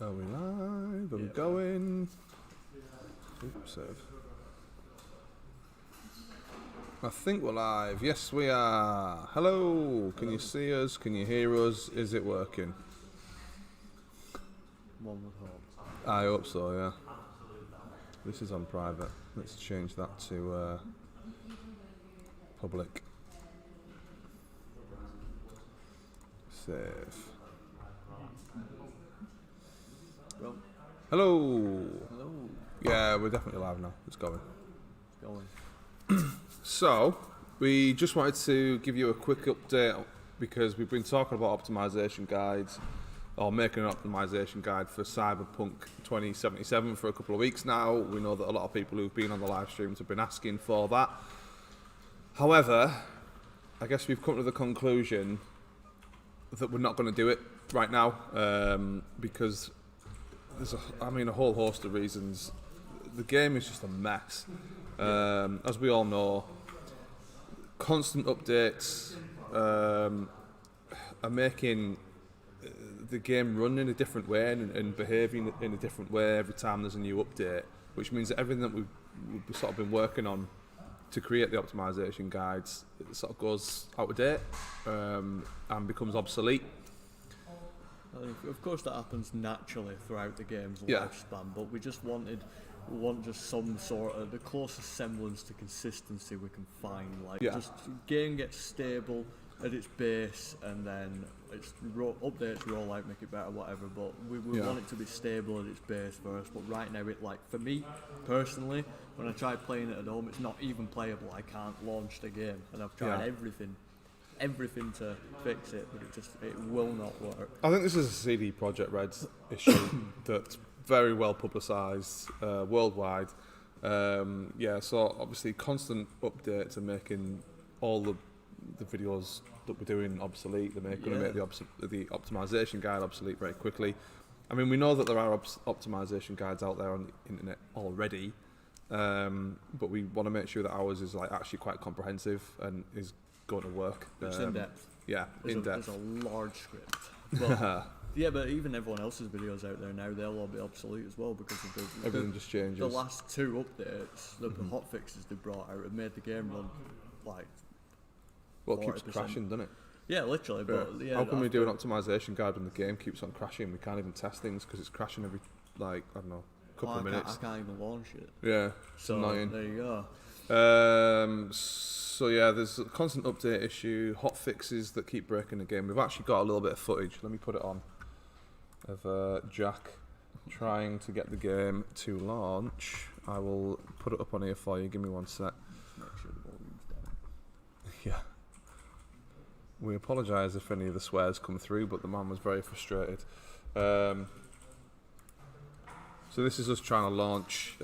Are we live? Are we going? Oops, save. I think we're live. Yes, we are. Hello. Can you see us? Can you hear us? Is it working? One would hope. I hope so, yeah. This is on private. Let's change that to public. Save. Well, Hello. hello. Yeah, we're definitely live now. It's going. Going. So, we just wanted to give you a quick update because we've been talking about optimization guides or making an optimization guide for Cyberpunk 2077 for a couple of weeks now. We know that a lot of people who've been on the live streams have been asking for that. However, I guess we've come to the conclusion that we're not going to do it right now because there's a whole host of reasons. The game is just a mess. As we all know, constant updates are making the game run in a different way and behaving in a different way every time there's a new update, which means that everything that we've sort of been working on to create the optimization guides, it sort of goes out of date and becomes obsolete. Of course, that happens naturally throughout the game's Yeah. lifespan, but we want just some sort of the closest semblance to consistency we can find. Like, Yeah. just game gets stable at its base, and then its updates roll out, make it better, whatever. But we want it to be stable at its base first. But right now, for me personally, when I try playing it at home, it's not even playable. I can't launch the game, and I've tried everything to fix it, but it will not work. I think this is a CD Projekt Red issue that's very well publicised worldwide. So obviously constant updates are making all the videos that we're doing obsolete. They're going to make the optimization guide obsolete very quickly. I mean, we know that there are optimization guides out there on the internet already, but we want to make sure that ours is actually quite comprehensive and is going to work. It's in depth. Yeah, in depth. There's a large script. But, yeah, but even everyone else's videos out there now, they'll all be obsolete as well because of everything just changes. The last two updates, the hot fixes they brought out, have made the game run it keeps crashing, doesn't it? Yeah, literally. But yeah, how can we do an optimization guide when the game keeps on crashing? We can't even test things because it's crashing every couple of minutes. I can't even launch it. Yeah, so annoying. There you go. So yeah, there's a constant update issue, hot fixes that keep breaking the game. We've actually got a little bit of footage. Let me put it on of Jack trying to get the game to launch. I will put it up on here for you. Give me 1 sec. Make sure the volume's down. Yeah. We apologise if any of the swears come through, but the man was very frustrated. So this is us trying to launch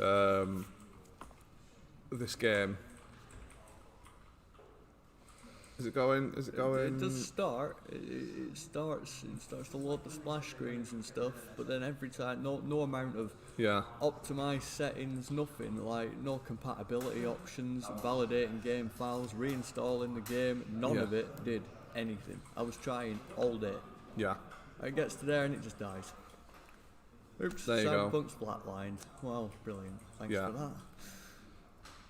this game. Is it going? Is it going? It does start. It starts to load the splash screens and stuff, but then every time, no amount of optimized settings, nothing, no compatibility options, validating game files, reinstalling the game, none of it did anything. I was trying all day. Yeah. It gets to there and it just dies. Oops, there you go. Cyberpunk's flatlined. Well, brilliant. Thanks for that.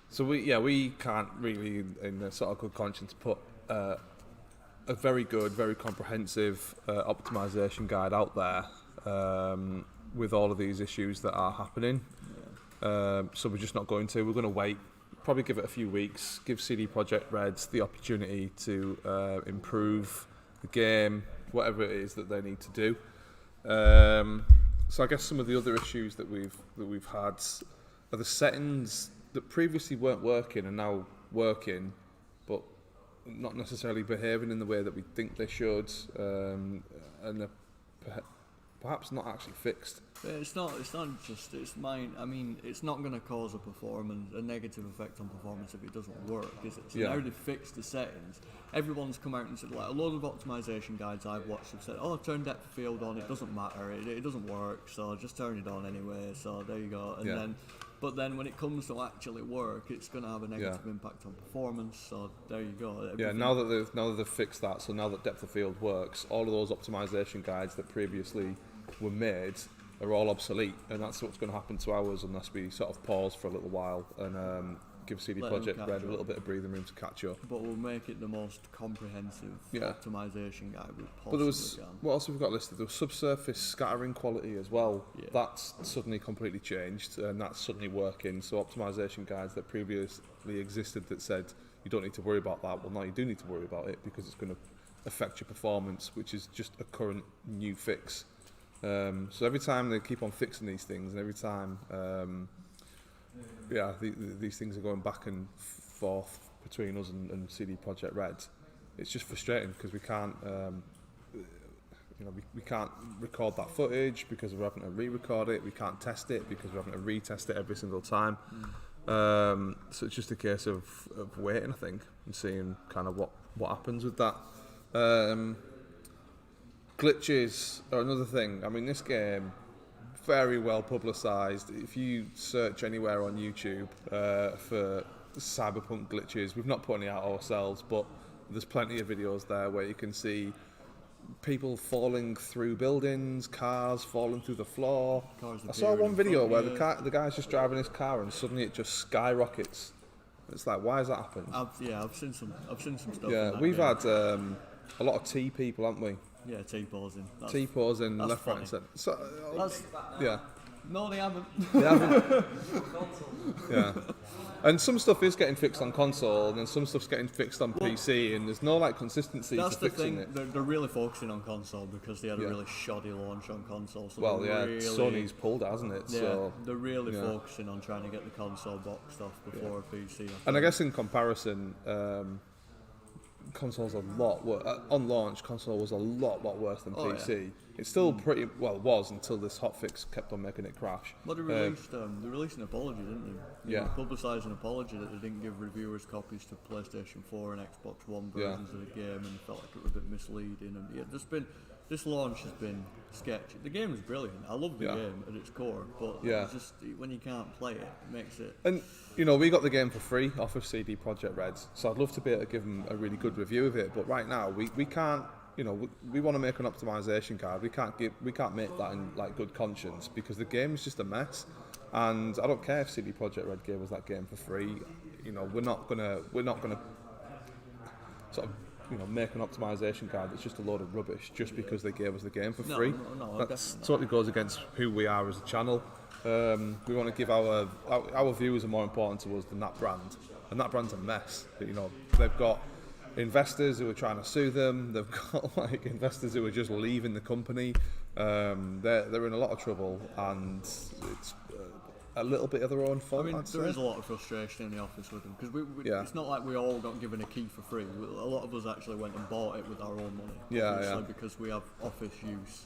So we can't really, in a sort of good conscience, put a very good, very comprehensive optimization guide out there with all of these issues that are happening. So we're just not going to. We're going to wait, probably give it a few weeks, give CD Projekt Red the opportunity to improve the game, whatever it is that they need to do. So I guess some of the other issues that we've had are the settings that previously weren't working and now working, but not necessarily behaving in the way that we think they should, and are perhaps not actually fixed. It's not just, it's mine. I mean, it's not going to cause a negative effect on performance if it doesn't work, is it? So now they've fixed the settings. Everyone's come out and said, a load of optimization guides I've watched have said, turn depth of field on, it doesn't matter, it doesn't work, so just turn it on anyway, so there you go. And but then when it comes to actually work, it's going to have a negative impact on performance, so there you go. Everything. Yeah, now that they've fixed that, so now that depth of field works, all of those optimization guides that previously were made are all obsolete, and that's what's going to happen to ours unless we sort of pause for a little while and give CD Projekt Red a little bit of breathing room to catch up. But we'll make it the most comprehensive optimization guide we possibly But there was, can. what else have we got listed? There was subsurface scattering quality as well. Yeah. That's suddenly completely changed, and that's suddenly working. So optimization guides that previously existed that said you don't need to worry about that, well now you do need to worry about it because it's going to affect your performance, which is just a current new fix. So every time they keep on fixing these things, and every time these things are going back and forth between us and CD Projekt Red, it's just frustrating because we can't we can't record that footage because we're having to re-record it, we can't test it because we're having to retest it every single time. So it's just a case of waiting, I think, and seeing kind of what happens with that. Glitches are another thing. I mean, this game, very well publicised. If you search anywhere on YouTube for Cyberpunk glitches, we've not put any out ourselves, but there's plenty of videos there where you can see people falling through buildings, cars falling through the floor. I saw one video where the guy's just driving his car and suddenly it just skyrockets. It's like, why has that happened? I've seen some stuff. Yeah, we've had a lot of T people, haven't we? Yeah, T-posing. T-posing left, right, and centre. So, yeah. No, they haven't. They haven't. Yeah. And some stuff is getting fixed on console, and then some stuff's getting fixed on PC, and there's no like consistency to fixing it. They're really focusing on console because they had a really shoddy launch on console. So Sony's pulled it, hasn't it? Yeah, so, they're really focusing on trying to get the console boxed off before PC. And I guess in comparison, console's a lot on launch. Console was a lot worse than PC. Yeah. It's still pretty well, it was until this hotfix kept on making it crash. Well, they released an apology, didn't they? Yeah. Publicised an apology that they didn't give reviewers copies to PlayStation 4 and Xbox One versions of the game, and felt like it was a bit misleading. And this launch has been sketchy. The game is brilliant. I love the game at its core, but it's just when you can't play it, it makes it. And we got the game for free off of CD Projekt Red, so I'd love to be able to give them a really good review of it. But right now, we can't. We want to make an optimization guide. We can't make that in like good conscience because the game is just a mess. And I don't care if CD Projekt Red gave us that game for free. We're not gonna sort of make an optimization guide that's just a load of rubbish just because they gave us the game for free. No, that's totally goes against who we are as a channel. We want to give our viewers are more important to us than that brand, and that brand's a mess. They've got investors who are trying to sue them. They've got like investors who are just leaving the company. They're in a lot of trouble, and it's a little bit of their own fault. I mean, there is a lot of frustration in the office with them because it's not like we all got given a key for free. A lot of us actually went and bought it with our own money. Because we have office use.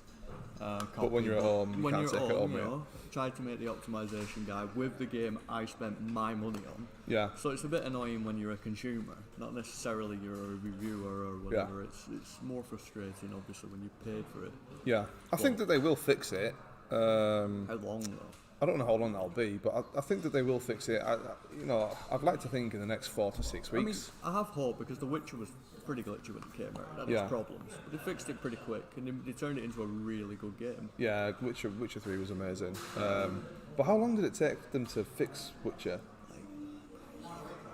But when you're at home, you can't take it home. Tried to make the optimization guide with the game I spent my money on. Yeah. So it's a bit annoying when you're a consumer, not necessarily you're a reviewer or whatever. It's more frustrating, obviously, when you paid for it. Yeah. I think that they will fix it. How long though? I don't know how long that'll be, but I think that they will fix it. I'd like to think in the next 4 to 6 weeks. I have hope because The Witcher was pretty glitchy when it came out. It had its problems, but they fixed it pretty quick and they turned it into a really good game. Yeah, Witcher 3 was amazing. But how long did it take them to fix Witcher?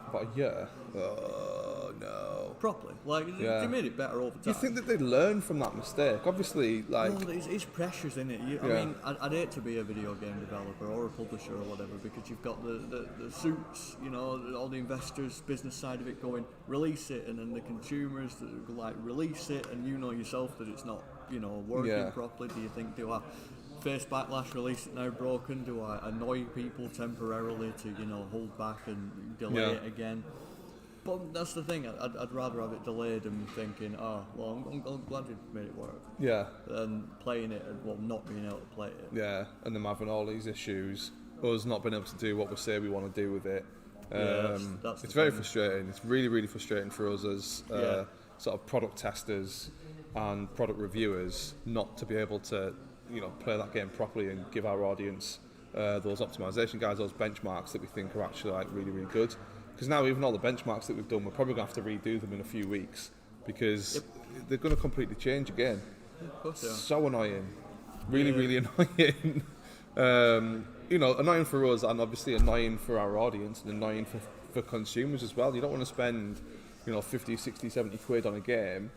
About a year. Oh no. Properly, they made it better over time. You think that they'd learn from that mistake? Obviously, No, it's pressures in it. I mean, I'd hate to be a video game developer or a publisher or whatever because you've got the suits, all the investors, business side of it going, release it, and then the consumers that release it, and yourself that it's not, working properly. Do you think, do I face backlash, release it now broken? Do I annoy people temporarily to, hold back and delay it again? But that's the thing, I'd rather have it delayed and thinking, I'm glad we made it work. Yeah. Than playing it and, not being able to play it. Yeah, and them having all these issues, us not being able to do what we say we want to do with it. That's it's very frustrating. It's really, really frustrating for us as sort of product testers and product reviewers not to be able to, play that game properly and give our audience those optimization guides, those benchmarks that we think are actually like really, really good. Because now even all the benchmarks that we've done, we're probably going to have to redo them in a few weeks because they're going to completely change again. Of course they are. So annoying. Really, really annoying. Annoying for us and obviously annoying for our audience and annoying for consumers as well. You don't want to spend, 50, 60, 70 quid on a game.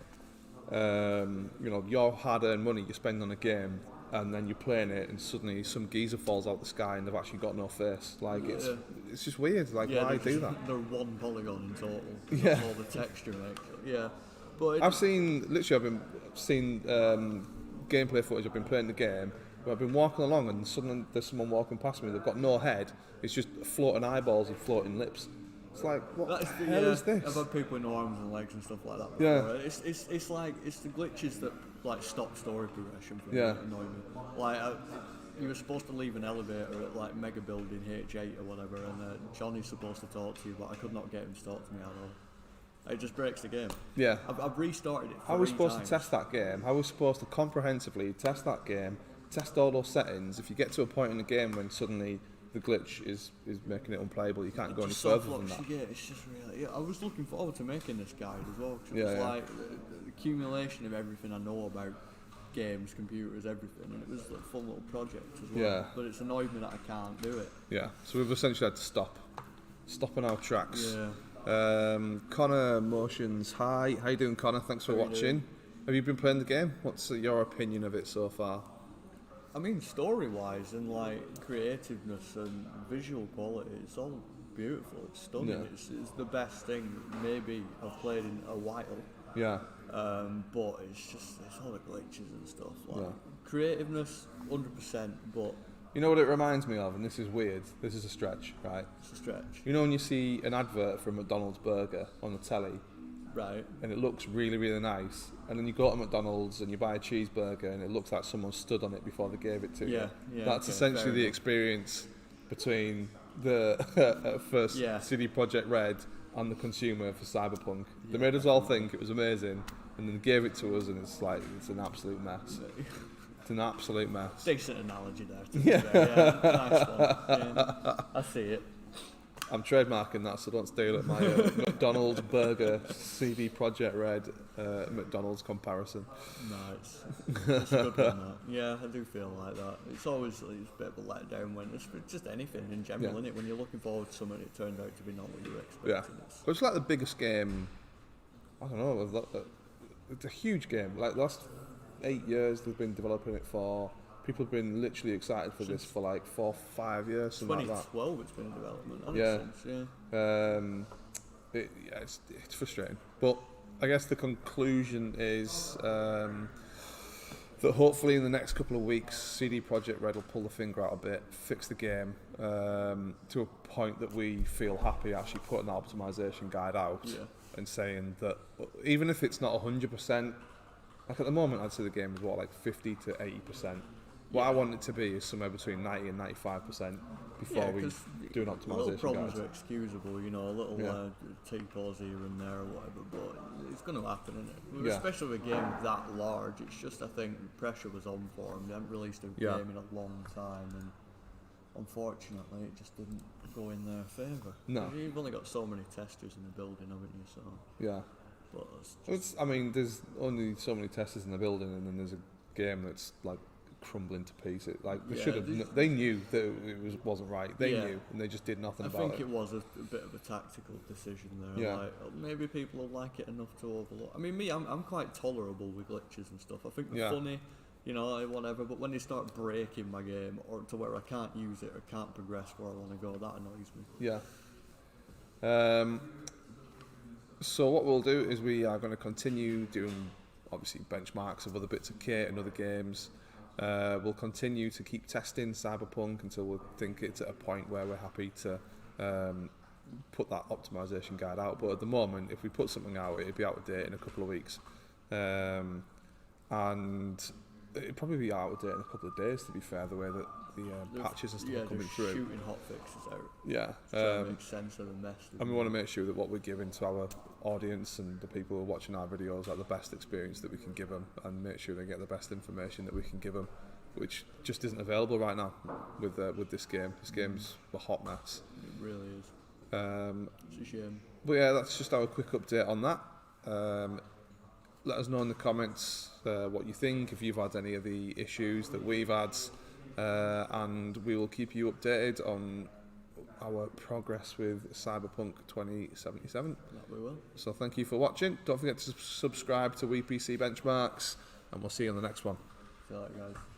Your hard-earned money you spend on a game, and then you're playing it, and suddenly some geezer falls out the sky and they've actually got no face. Like it's just weird. Like why do that? They're one polygon in total. That's all the texture makes. Yeah, but I've seen gameplay footage. I've been playing the game. But I've been walking along and suddenly there's someone walking past me. They've got no head. It's just floating eyeballs and floating lips. It's like, what the hell is this? I've had people with no arms and legs and stuff like that before. Yeah. It's like, it's the glitches that like stop story progression from annoying me. Like, you were supposed to leave an elevator at like Mega Building H8 or whatever, and Johnny's supposed to talk to you, but I could not get him to talk to me at all. It just breaks the game. Yeah. I've restarted it 3 times. How are we supposed to test that game? How are we supposed to comprehensively test that game, test all those settings? If you get to a point in the game when suddenly the glitch is making it unplayable, you can't go any further than that. It's just really... Yeah, I was looking forward to making this guide as well, because it was like the accumulation of everything I know about games, computers, everything, and it was a fun little project as well. Yeah. But it's annoyed me that I can't do it. Yeah, so we've essentially had to stop on our tracks. Yeah. Connor Motions, hi. How you doing, Connor? Thanks for watching. Have you been playing the game? What's your opinion of it so far? I mean, story-wise and like creativeness and visual quality, it's all beautiful. It's stunning. Yeah. It's the best thing maybe I've played in a while. Yeah. But it's all the glitches and stuff. Like creativeness, 100%. But you know what it reminds me of, and this is weird. This is a stretch, right? It's a stretch. You know when you see an advert for a McDonald's burger on the telly, right? And it looks really, really nice, and then you go to McDonald's and you buy a cheeseburger, and it looks like someone stood on it before they gave it to you. Yeah. That's essentially the experience between the first CD Projekt Red and the consumer for Cyberpunk. They made us all think it was amazing, and then gave it to us, and it's like it's an absolute mess. It's an absolute mess. Decent analogy there. Nice one. Yeah, I see it. I'm trademarking that, so don't steal it. My McDonald's burger CD Projekt Red McDonald's comparison. Nice. That's a good one, that. Yeah, I do feel like that. It's always a bit of a letdown when it's just anything in general, isn't it? When you're looking forward to something, it turns out to be not what you were expecting. Yeah, but it's like the biggest game. I don't know. It's a huge game. Like the last 8 years, they've been developing it for. People have been literally excited for this for like 4 or 5 years, something like that. 2012 it's been in development. It's frustrating. But I guess the conclusion is that hopefully in the next couple of weeks, CD Projekt Red will pull the finger out a bit, fix the game to a point that we feel happy actually putting an optimization guide out and saying that even if it's not 100%, like at the moment I'd say the game is like 50 to 80%. What I want it to be is somewhere between 90 and 95% before we do an optimization guide. Little problems are excusable, a little T-pause here and there or whatever, but it's going to happen, isn't it? Especially with a game that large, it's just, I think, pressure was on for them. They haven't released a game in a long time, and unfortunately, it just didn't go in their favour. No. You've only got so many testers in the building, haven't you? So. Yeah. But there's only so many testers in the building, and then there's a game that's like crumbling to pieces. Like they knew that it wasn't right. They knew, and they just did nothing about it. I think it was a bit of a tactical decision there. Yeah. Like, maybe people will like it enough to overlook. I mean, I'm quite tolerable with glitches and stuff. I think they're funny, whatever. But when they start breaking my game or to where I can't use it or can't progress where I want to go, that annoys me. Yeah. So what we'll do is we are going to continue doing obviously benchmarks of other bits of kit and other games. We'll continue to keep testing Cyberpunk until we think it's at a point where we're happy to put that optimization guide out. But at the moment, if we put something out, it'll be out of date in a couple of weeks. And it'll probably be out of date in a couple of days, to be fair, the way that the patches and stuff are coming through. Shooting hot fixes out. Yeah. To make sense of the mess. And we want to make sure that what we're giving to our audience and the people who are watching our videos are the best experience that we can give them, and make sure they get the best information that we can give them, which just isn't available right now with this game. This game's a hot mess. It really is. It's a shame. But yeah, that's just our quick update on that. Let us know in the comments what you think, if you've had any of the issues that we've had. and we will keep you updated on our progress with Cyberpunk 2077. That we will. So thank you for watching. Don't forget to subscribe to WePC Benchmarks, and we'll see you on the next one. See you later, guys.